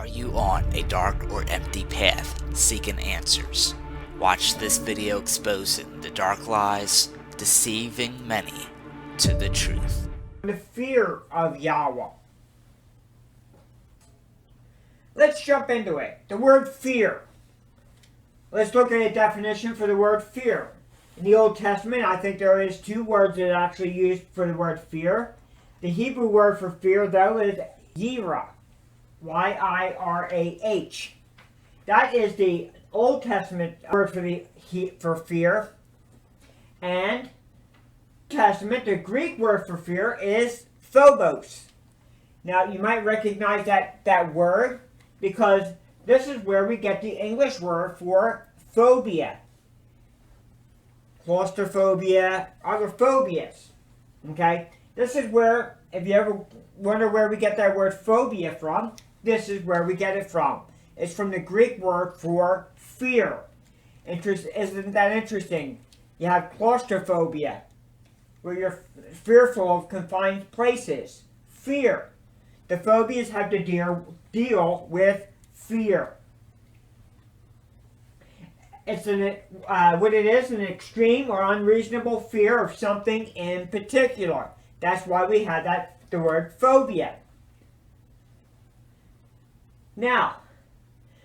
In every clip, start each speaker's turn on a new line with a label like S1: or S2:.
S1: Are you on a dark or empty path seeking answers? Watch this video exposing the dark lies, deceiving many to the truth.
S2: The fear of Yahweh. Let's jump into it. The word fear. Let's look at a definition for the word fear. In the Old Testament, I think there is two words that are actually used for the word fear. The Hebrew word for fear, though, is yirah. Y-I-R-A-H. That is the Old Testament word for fear. And Testament, the Greek word for fear is phobos. Now, you might recognize that word because this is where we get the English word for phobia. Claustrophobia, other phobias. Okay? This is where, if you ever wonder where we get that word phobia from, this is where we get it from. It's from the Greek word for fear. Isn't that interesting? You have claustrophobia, where you're fearful of confined places. Fear. The phobias have to deal with fear. It's what it is, an extreme or unreasonable fear of something in particular. That's why we had the word phobia. Now,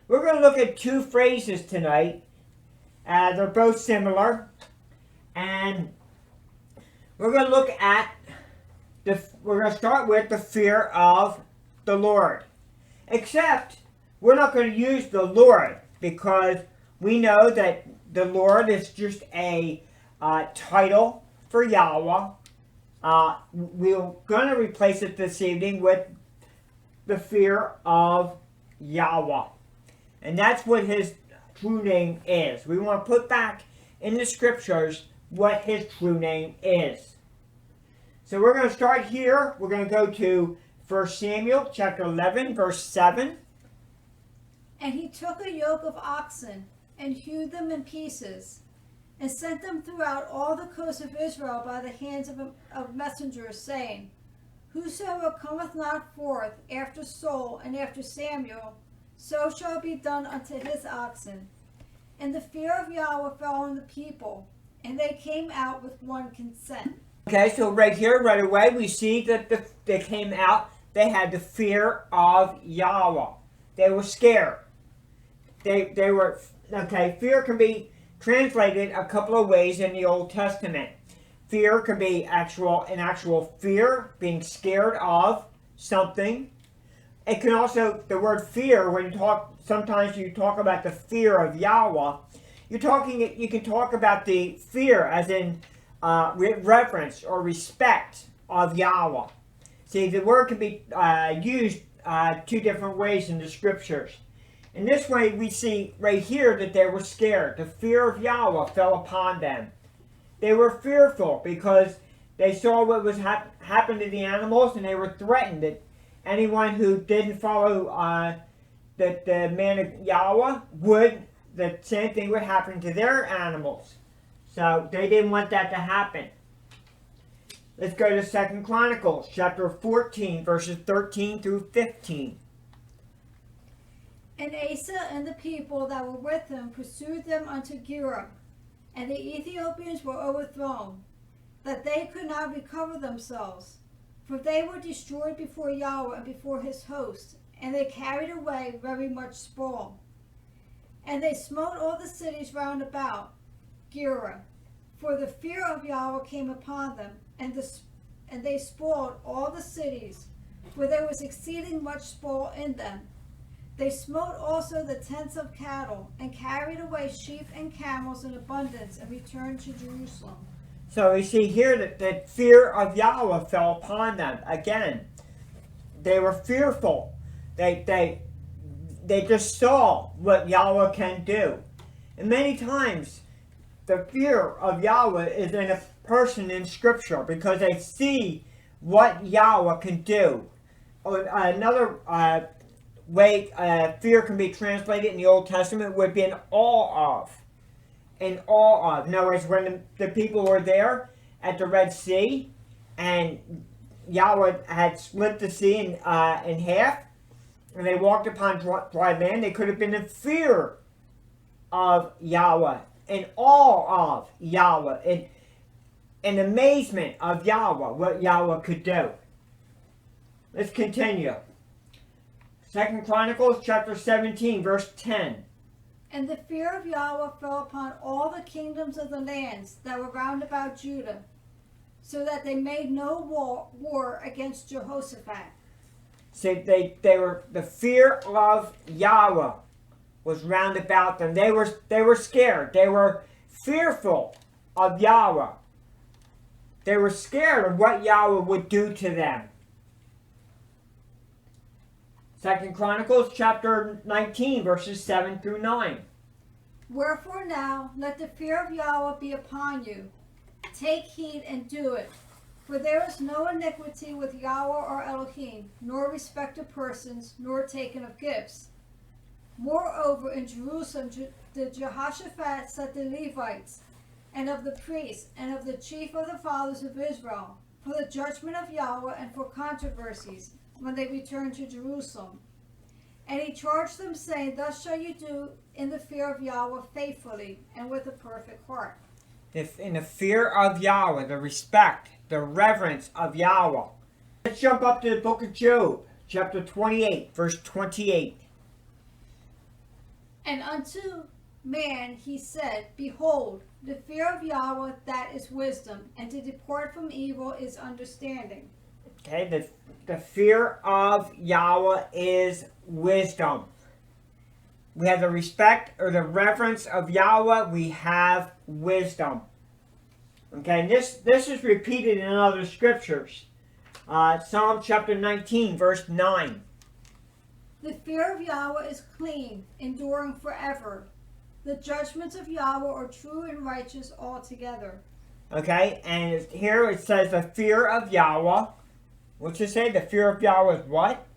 S2: we're going to look at two phrases tonight. They're both similar. And we're going to look at, we're going to start with the fear of the Lord. Except, we're not going to use the Lord because we know that the Lord is just a title for Yahweh. We're going to replace it this evening with the fear of Yahweh. And that's what his true name is. We want to put back in the scriptures what his true name is. So we're going to start here. We're going to go to 1 Samuel chapter 11, verse 7.
S3: And he took a yoke of oxen and hewed them in pieces and sent them throughout all the coast of Israel by the hands of messengers, saying, Whosoever cometh not forth after Saul and after Samuel, so shall be done unto his oxen. And the fear of Yahweh fell on the people, and they came out with one consent.
S2: Okay, so right here, right away, we see that they came out. They had the fear of Yahweh. They were scared. They were, okay, fear can be translated a couple of ways in the Old Testament. Fear can be an actual fear, being scared of something. It can also, the word fear, sometimes you talk about the fear of Yahweh, you can talk about the fear as in reverence or respect of Yahweh. See, the word can be used two different ways in the scriptures. In this way, we see right here that they were scared. The fear of Yahweh fell upon them. They were fearful because they saw what was happened to the animals, and they were threatened that anyone who didn't follow the man of Yahweh the same thing would happen to their animals. So they didn't want that to happen. Let's go to 2 Chronicles chapter 14, verses 13 through 15.
S3: And Asa and the people that were with him pursued them unto Gerar, and the Ethiopians were overthrown, that they could not recover themselves. For they were destroyed before Yahweh and before his host, and they carried away very much spoil. And they smote all the cities round about Gerar, for the fear of Yahweh came upon them, and they spoiled all the cities, for there was exceeding much spoil in them. They smote also the tents of cattle, and carried away sheep and camels in abundance, and returned to Jerusalem.
S2: So we see here that the fear of Yahweh fell upon them. Again, they were fearful. They just saw what Yahweh can do. And many times, the fear of Yahweh is in a person in Scripture because they see what Yahweh can do. Another way fear can be translated in the Old Testament would be in awe of. In awe of. In other words, when the people were there at the Red Sea and Yahweh had split the sea in half, and they walked upon dry land, they could have been in fear of Yahweh, in awe of Yahweh, in amazement of Yahweh, what Yahweh could do. Let's continue. 2 Chronicles chapter 17, verse 10.
S3: And the fear of Yahweh fell upon all the kingdoms of the lands that were round about Judah, so that they made no war against Jehoshaphat.
S2: So they were, the fear of Yahweh was round about them. They were scared. They were fearful of Yahweh. They were scared of what Yahweh would do to them. 2 Chronicles chapter 19, verses 7 through 9.
S3: Wherefore now let the fear of Yahweh be upon you. Take heed and do it. For there is no iniquity with Yahweh or Elohim, nor respect of persons, nor taking of gifts. Moreover, in Jerusalem did Jehoshaphat set the Levites, and of the priests, and of the chief of the fathers of Israel, for the judgment of Yahweh and for controversies, when they returned to Jerusalem. And he charged them, saying, Thus shall you do in the fear of Yahweh faithfully, and with a perfect heart.
S2: In the fear of Yahweh, the respect, the reverence of Yahweh. Let's jump up to the book of Job, chapter 28, verse 28.
S3: And unto man he said, Behold, the fear of Yahweh, that is wisdom, and to depart from evil is understanding.
S2: Okay, the fear of Yahweh is wisdom. We have the respect or the reverence of Yahweh. We have wisdom. Okay, and this is repeated in other scriptures. Psalm chapter 19, verse 9.
S3: The fear of Yahweh is clean, enduring forever. The judgments of Yahweh are true and righteous altogether.
S2: Okay, and here it says the fear of Yahweh. What's it say? The fear of Yahweh is what?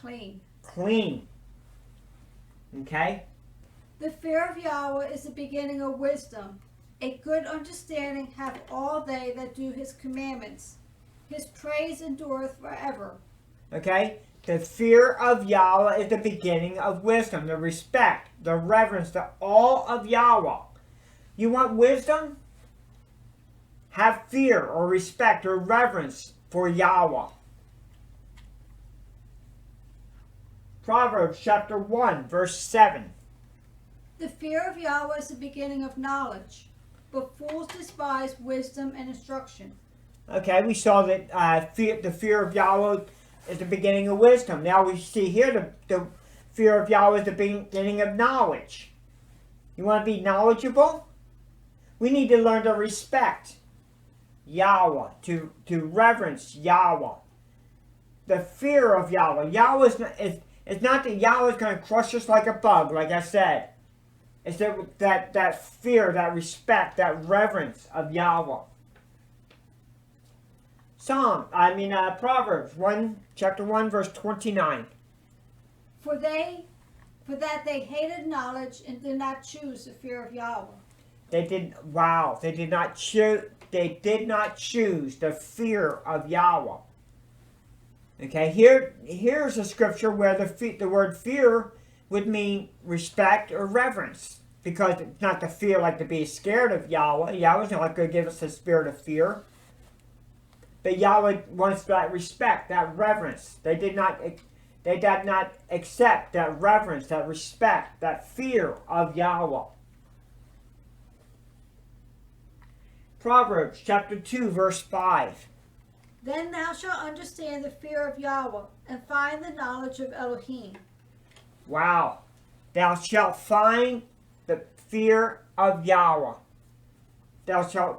S3: Clean.
S2: Clean. Okay?
S3: The fear of Yahweh is the beginning of wisdom. A good understanding have all they that do his commandments. His praise endureth forever.
S2: Okay? The fear of Yahweh is the beginning of wisdom. The respect, the reverence, the awe of Yahweh. You want wisdom? Have fear or respect or reverence for Yahweh. Proverbs chapter 1, verse 7.
S3: The fear of Yahweh is the beginning of knowledge, but fools despise wisdom and instruction.
S2: Okay, we saw that the fear of Yahweh is the beginning of wisdom. Now we see here the fear of Yahweh is the beginning of knowledge. You want to be knowledgeable? We need to learn to respect Yahweh, to reverence Yahweh. The fear of Yahweh. It's not that Yahweh is going to crush us like a bug, like I said. It's that fear, that respect, that reverence of Yahweh. Proverbs chapter 1, verse 29.
S3: For that they hated knowledge and did not choose the fear of Yahweh.
S2: They did not choose the fear of Yahweh. Okay, here's a scripture where the word fear would mean respect or reverence, because it's not the fear like to be scared of Yahweh. Yahweh's not going to give us a spirit of fear, but Yahweh wants that respect, that reverence. They did not accept that reverence, that respect, that fear of Yahweh. Proverbs chapter 2, verse 5.
S3: Then thou shalt understand the fear of Yahweh, and find the knowledge of Elohim.
S2: Wow. Thou shalt find the fear of Yahweh. They're going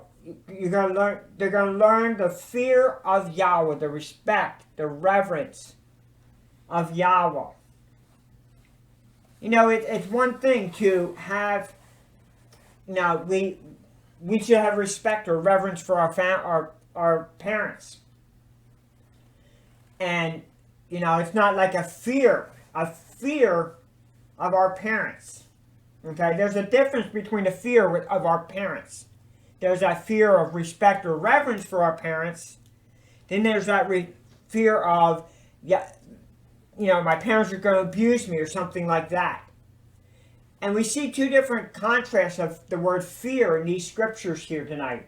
S2: to learn the fear of Yahweh, the respect, the reverence of Yahweh. You know, it's one thing to have, we should have respect or reverence for our parents. And, it's not like a fear of our parents. Okay, there's a difference between the fear of our parents. There's that fear of respect or reverence for our parents. Then there's that fear of my parents are going to abuse me or something like that. And we see two different contrasts of the word fear in these scriptures here tonight.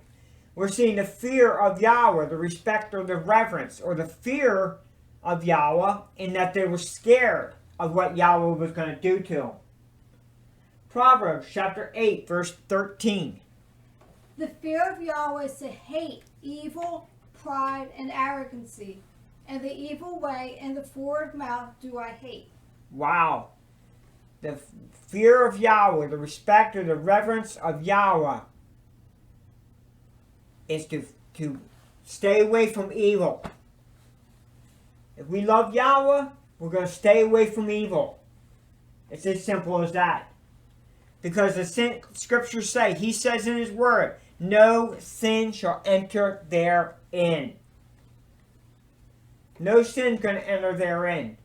S2: We're seeing the fear of Yahweh, the respect or the reverence, or the fear of Yahweh in that they were scared of what Yahweh was going to do to them. Proverbs chapter 8, verse 13.
S3: The fear of Yahweh is to hate evil, pride, and arrogancy, and the evil way and the forward mouth do I hate.
S2: Wow. The fear of Yahweh, the respect or the reverence of Yahweh is to stay away from evil. If we love Yahweh, we're going to stay away from evil. It's as simple as that. Because the scriptures say, he says in his word, no sin shall enter therein. No sin is going to enter therein.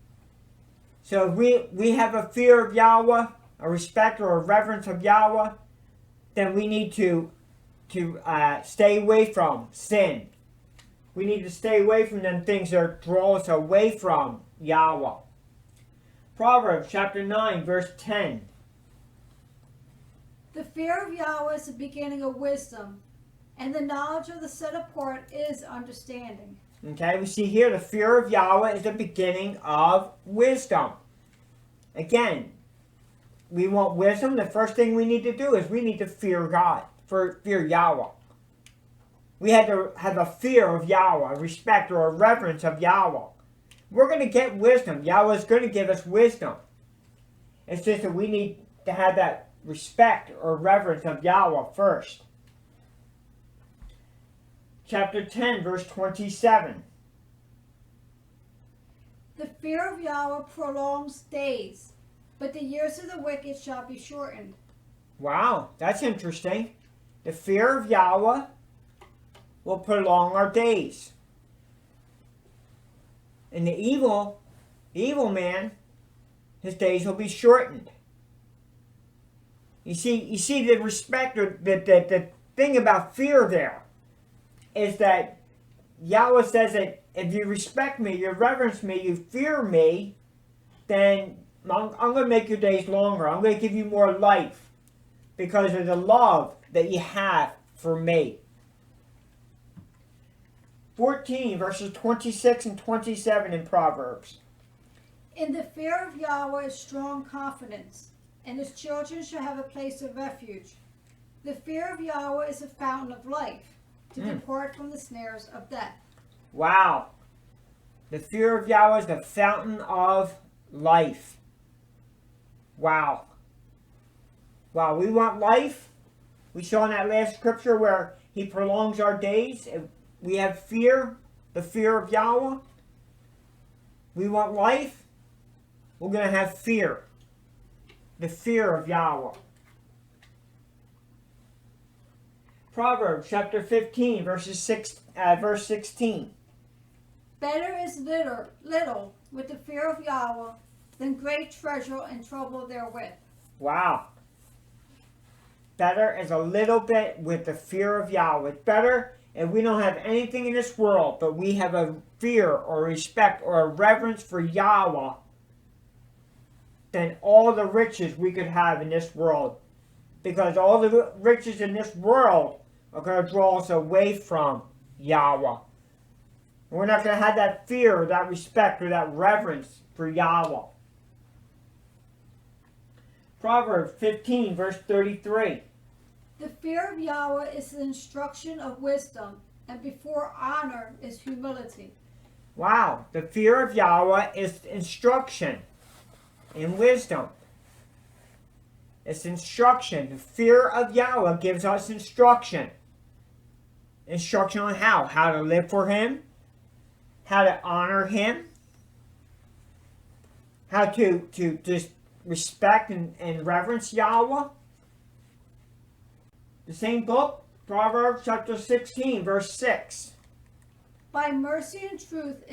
S2: So if we have a fear of Yahweh, a respect or a reverence of Yahweh, then we need to stay away from sin. We need to stay away from them things that draw us away from Yahweh. Proverbs chapter 9, verse 10.
S3: The fear of Yahweh is the beginning of wisdom, and the knowledge of the set apart is understanding.
S2: Okay, we see here the fear of Yahweh is the beginning of wisdom. Again, we want wisdom. The first thing we need to do is we need to fear God, fear Yahweh. We had to have a fear of Yahweh, a respect or a reverence of Yahweh. We're going to get wisdom. Yahweh is going to give us wisdom. It's just that we need to have that respect or reverence of Yahweh first. Chapter 10, verse 27.
S3: The fear of Yahweh prolongs days, but the years of the wicked shall be shortened.
S2: Wow, that's interesting. The fear of Yahweh will prolong our days. And the evil man, his days will be shortened. You see the respect, or the thing about fear there is that Yahweh says that if you respect me, you reverence me, you fear me, then I'm going to make your days longer. I'm going to give you more life because of the love that you have for me. 14 verses 26 and 27 in Proverbs.
S3: In the fear of Yahweh is strong confidence, and his children shall have a place of refuge. The fear of Yahweh is a fountain of life, to depart from the snares of death.
S2: Wow. The fear of Yahweh is the fountain of life. Wow. Wow, we want life. We saw in that last scripture where he prolongs our days. We have fear, the fear of Yahweh. We want life. We're going to have fear, the fear of Yahweh. Proverbs chapter 15, verse 16.
S3: Better is little with the fear of Yahweh than great treasure and trouble therewith.
S2: Wow. Better is a little bit with the fear of Yahweh. It's better if we don't have anything in this world, but we have a fear or respect or a reverence for Yahweh than all the riches we could have in this world. Because all the riches in this world are going to draw us away from Yahweh. We're not going to have that fear or that respect or that reverence for Yahweh. Proverbs 15, verse 33.
S3: The fear of Yahweh is the instruction of wisdom, and before honor is humility.
S2: Wow, the fear of Yahweh is instruction in wisdom. It's instruction. The fear of Yahweh gives us instruction. Instruction on how? How to live for Him. How to honor Him. How to just respect and reverence Yahweh. The same book, Proverbs chapter 16, verse 6.
S3: By mercy and truth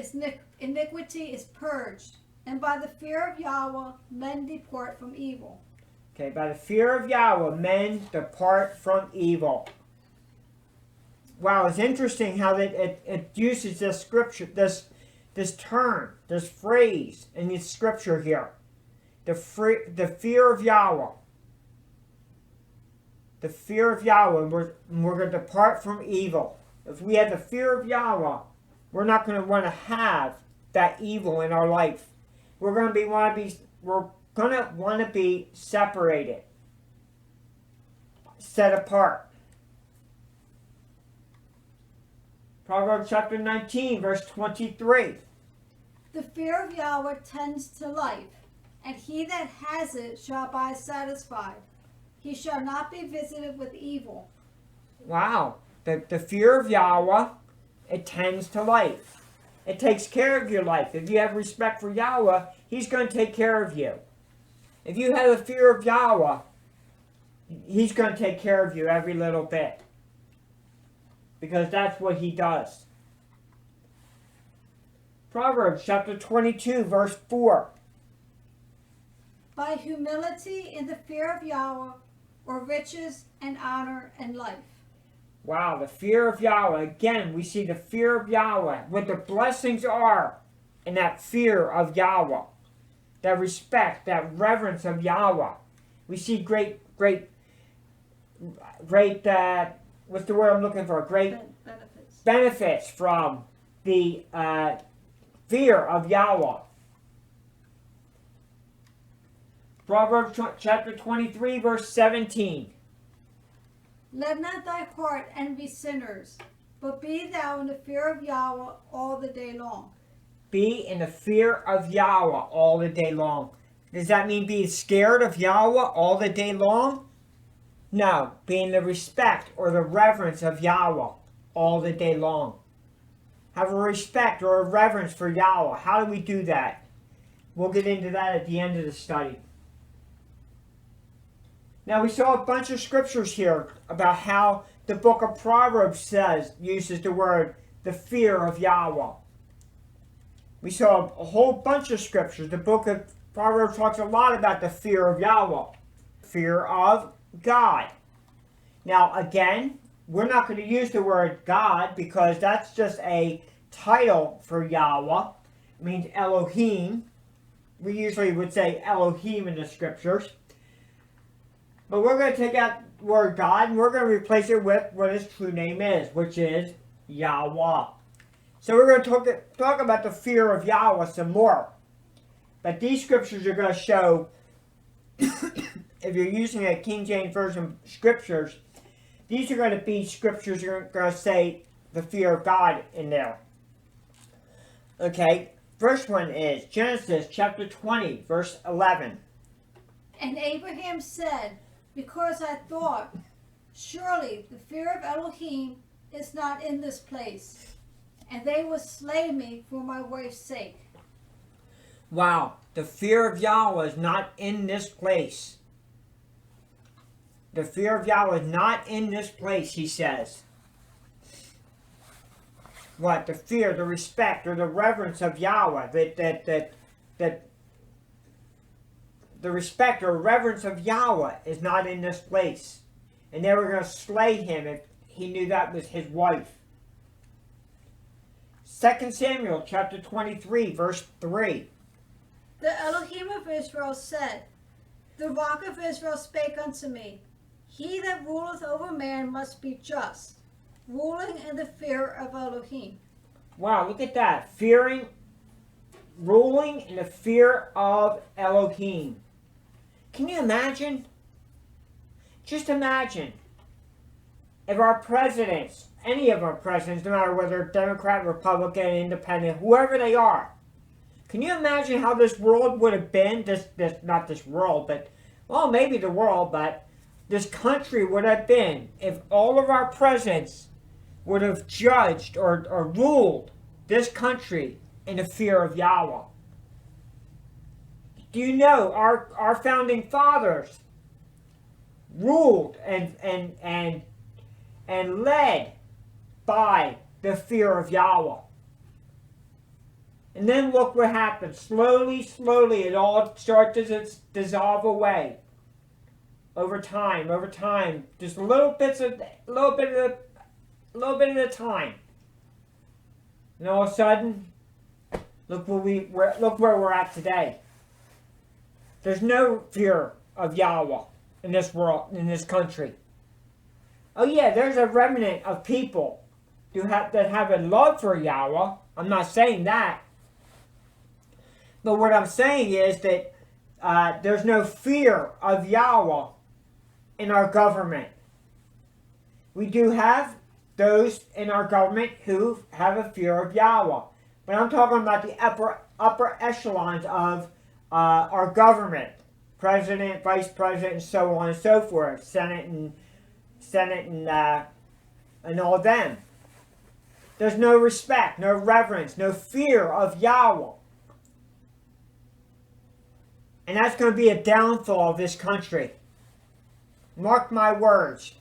S3: iniquity is purged, and by the fear of Yahweh men depart from evil.
S2: Okay, by the fear of Yahweh men depart from evil. Wow, it's interesting how it uses this scripture, this term, this phrase in the scripture here. The fear of Yahweh. The fear of Yahweh. We're going to depart from evil. If we have the fear of Yahweh, we're not going to want to have that evil in our life. We're going to want to be separated, set apart. Proverbs chapter 19, verse 23.
S3: The fear of Yahweh tends to life, and he that has it shall be satisfied. He shall not be visited with evil.
S2: Wow. The fear of Yahweh, it tends to life. It takes care of your life. If you have respect for Yahweh, he's going to take care of you. If you have the fear of Yahweh, he's going to take care of you every little bit. Because that's what he does. Proverbs chapter 22, verse 4.
S3: By humility in the fear of Yahweh, or riches and honor and life.
S2: Wow, the fear of Yahweh. Again, we see the fear of Yahweh. What the blessings are in that fear of Yahweh. That respect, that reverence of Yahweh. We see great, what's the word I'm looking for? Great benefits from the fear of Yahweh. Proverbs chapter 23, verse 17.
S3: Let not thy heart envy sinners, but be thou in the fear of Yahweh all the day long.
S2: Be in the fear of Yahweh all the day long. Does that mean be scared of Yahweh all the day long? No, be in the respect or the reverence of Yahweh all the day long. Have a respect or a reverence for Yahweh. How do we do that? We'll get into that at the end of the study. Now we saw a bunch of scriptures here about how the book of Proverbs uses the word, the fear of Yahweh. We saw a whole bunch of scriptures. The book of Proverbs talks a lot about the fear of Yahweh. Fear of God. Now again, we're not going to use the word God because that's just a title for Yahweh. It means Elohim. We usually would say Elohim in the scriptures. But we're going to take out the word God and we're going to replace it with what his true name is, which is Yahweh. So we're going to talk about the fear of Yahweh some more. But these scriptures are going to show, if you're using a King James Version scriptures, these are going to be scriptures that are going to say the fear of God in there. Okay, first one is Genesis chapter 20, verse 11.
S3: And Abraham said, because I thought, surely the fear of Elohim is not in this place, and they will slay me for my wife's sake.
S2: Wow, the fear of Yahweh is not in this place. The fear of Yahweh is not in this place, he says. What? The fear, the respect, or the reverence of Yahweh, that the respect or reverence of Yahweh is not in this place. And they were going to slay him if he knew that was his wife. 2 Samuel chapter 23, verse 3.
S3: The Elohim of Israel said, the rock of Israel spake unto me, he that ruleth over man must be just, ruling in the fear of Elohim.
S2: Wow, look at that. Ruling in the fear of Elohim. Can you imagine? Just imagine if our presidents, any of our presidents, no matter whether Democrat, Republican, Independent, whoever they are, can you imagine how this world would have been? Not this world, but, well, maybe the world, but this country would have been if all of our presidents would have judged or ruled this country in the fear of Yahweh. Do you know our founding fathers ruled and led by the fear of Yahweh? And then look what happened. Slowly, it all started to dissolve away. Over time, just a little bit at a time. And all of a sudden, Look look where we're at today. There's no fear of Yahweh in this world, in this country. Oh yeah, there's a remnant of people that have a love for Yahweh. I'm not saying that. But what I'm saying is that there's no fear of Yahweh in our government. We do have those in our government who have a fear of Yahweh. But I'm talking about the upper echelons of our government. President, vice president, and so on and so forth. Senate and all of them. There's no respect, no reverence, no fear of Yahweh. And that's going to be a downfall of this country. Mark my words.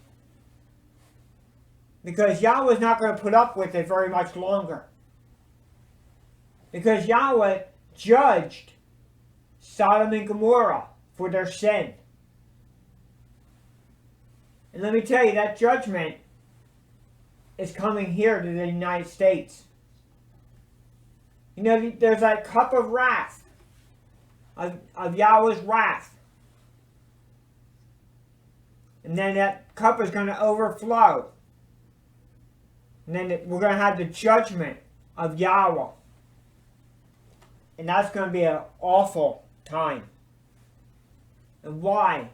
S2: Because Yahweh's not going to put up with it very much longer. Because Yahweh judged Sodom and Gomorrah for their sin. And let me tell you, that judgment is coming here to the United States. You know, there's that cup of wrath, of Yahweh's wrath. And then that cup is going to overflow. And then we're going to have the judgment of Yahweh. And that's going to be an awful time. And why?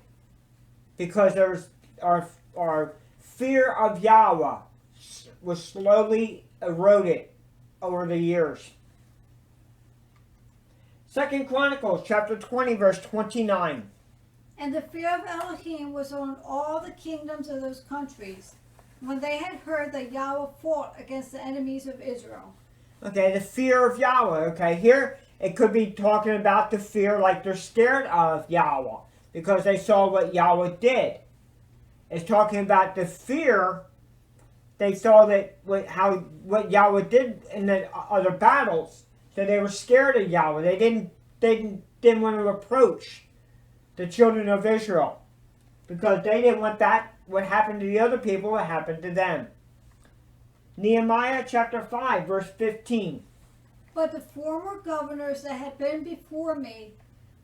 S2: Because there's our fear of Yahweh was slowly eroded over the years. 2 Chronicles chapter 20 verse 29.
S3: And the fear of Elohim was on all the kingdoms of those countries, when they had heard that Yahweh fought against the enemies of Israel.
S2: Okay, the fear of Yahweh. Okay, here it could be talking about the fear like they're scared of Yahweh because they saw what Yahweh did. It's talking about the fear. They saw that what Yahweh did in the other battles, so they were scared of Yahweh. They didn't want to approach the children of Israel because they didn't want that what happened to the other people what happened to them. Nehemiah chapter 5 verse 15.
S3: But the former governors that had been before me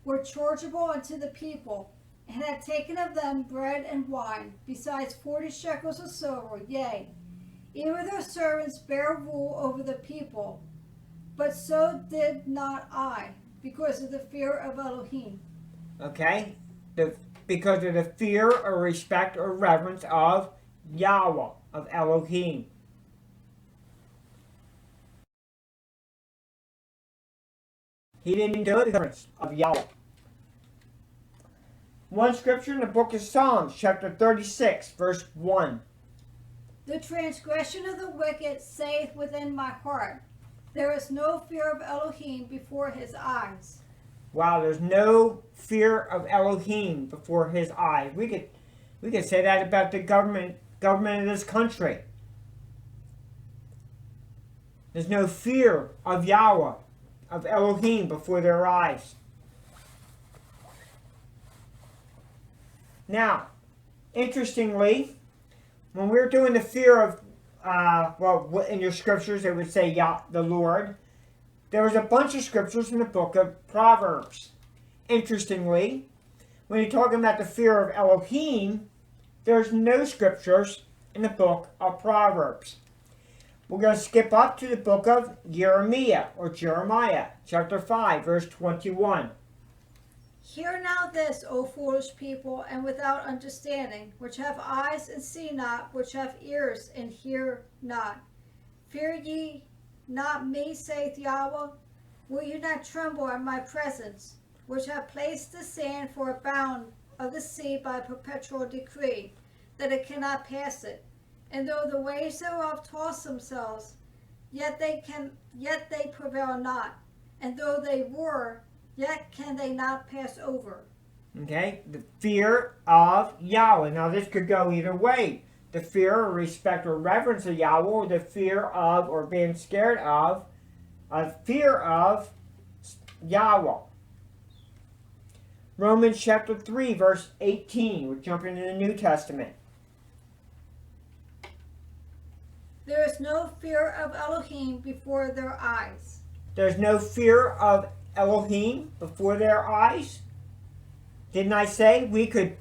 S3: were chargeable unto the people, and had taken of them bread and wine, besides 40 shekels of silver, yea, even their servants bare rule over the people. But so did not I, because of the fear of Elohim.
S2: Okay? Because of the fear or respect or reverence of Yahweh, of Elohim. He didn't do it because of Yahweh. One scripture in the book of Psalms, chapter 36, verse 1.
S3: The transgression of the wicked saith within my heart, there is no fear of Elohim before his eyes.
S2: Wow, there's no fear of Elohim before his eyes. We could say that about the government of this country. There's no fear of Yahweh, of Elohim before their eyes. Now, interestingly, when we're doing the fear of, in your scriptures it would say the Lord, there was a bunch of scriptures in the book of Proverbs. Interestingly, when you're talking about the fear of Elohim, there's no scriptures in the book of Proverbs. We're going to skip up to the book of Jeremiah, chapter 5, verse 21.
S3: Hear now this, O foolish people, and without understanding, which have eyes and see not, which have ears and hear not. Fear ye not me, saith Yahweh? Will you not tremble at my presence, which have placed the sand for a bound of the sea by perpetual decree, that it cannot pass it? And though the waves thereof toss themselves, yet they prevail not. And though they roar, yet can they not pass over.
S2: Okay, the fear of Yahweh. Now this could go either way. The fear or respect or reverence of Yahweh, or the fear of or being scared of, fear of Yahweh. Romans chapter 3, verse 18. We're jumping into the New Testament.
S3: There is no fear of Elohim before their eyes.
S2: there's no fear of Elohim before their eyes. Didn't I say we could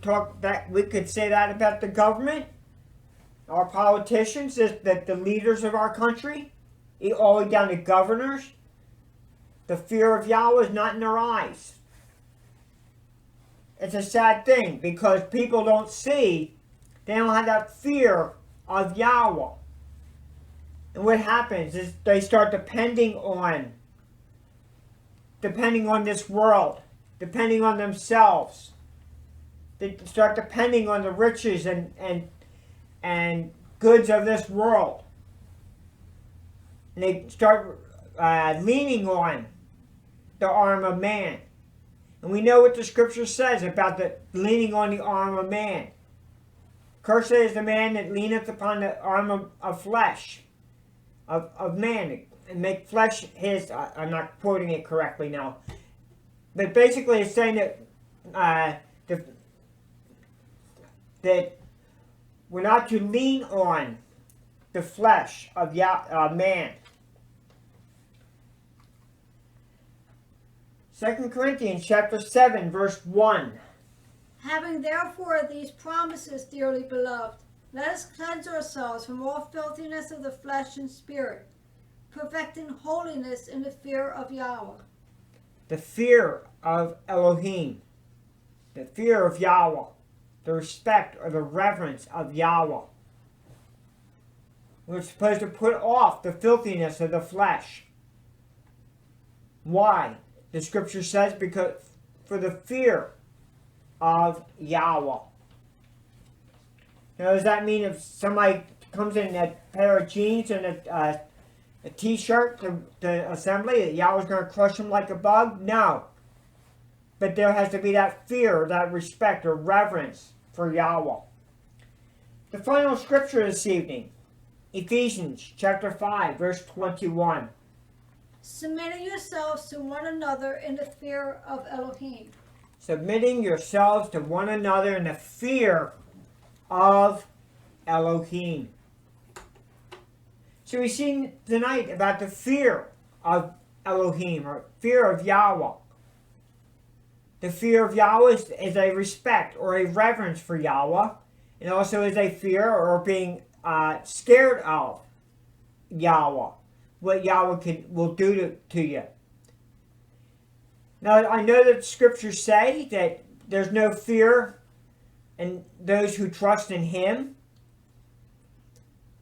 S2: say that about the government, our politicians, that the leaders of our country, all the way down to governors? The fear of Yahweh is not in their eyes. It's a sad thing because people don't see, they don't have that fear of Yahweh. And what happens is they start depending on this world, depending on themselves. They start depending on the riches and goods of this world. And they start leaning on the arm of man. And we know what the scripture says about the leaning on the arm of man. Cursed is the man that leaneth upon the arm of flesh, of man, and make flesh his. I'm not quoting it correctly now. But basically it's saying that that we're not to lean on the flesh of man. 2 Corinthians chapter 7, verse 1.
S3: Having therefore these promises, dearly beloved, let us cleanse ourselves from all filthiness of the flesh and spirit, perfecting holiness in the fear of Yahweh.
S2: The fear of Elohim, the fear of Yahweh, the respect or the reverence of Yahweh. We're supposed to put off the filthiness of the flesh. Why? The scripture says because for the fear of Yahweh. Now, does that mean if somebody comes in a pair of jeans and a t-shirt to assembly, that Yahweh's going to crush them like a bug? No. But there has to be that fear, that respect or reverence for Yahweh. The final scripture this evening, Ephesians chapter 5, verse 21.
S3: Submitting yourselves to one another in the fear of Elohim.
S2: Submitting yourselves to one another in the fear of Elohim. So we see tonight about the fear of Elohim, or fear of Yahweh. The fear of Yahweh is a respect or a reverence for Yahweh, and also is a fear or being scared of Yahweh, what Yahweh will do to you. Now, I know that scriptures say that there's no fear in those who trust in Him.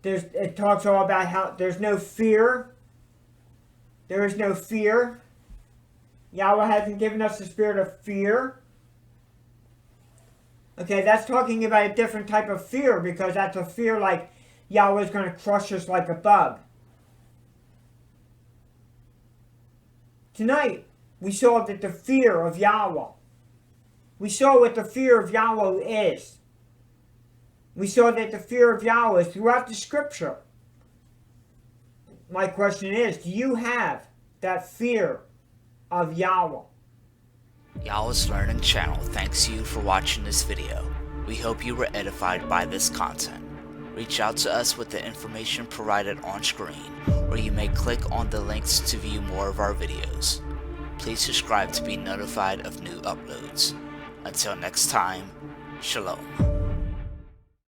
S2: It talks all about how there's no fear. There is no fear. Yahweh hasn't given us the spirit of fear. Okay, that's talking about a different type of fear, because that's a fear like Yahweh's going to crush us like a bug. Tonight, we saw that the fear of Yahweh. We saw what the fear of Yahweh is. We saw that the fear of Yahweh is throughout the scripture. My question is, do you have that fear of Yahweh?
S1: Yahweh's Learning Channel thanks you for watching this video. We hope you were edified by this content. Reach out to us with the information provided on screen, or you may click on the links to view more of our videos. Please subscribe to be notified of new uploads. Until next time, Shalom.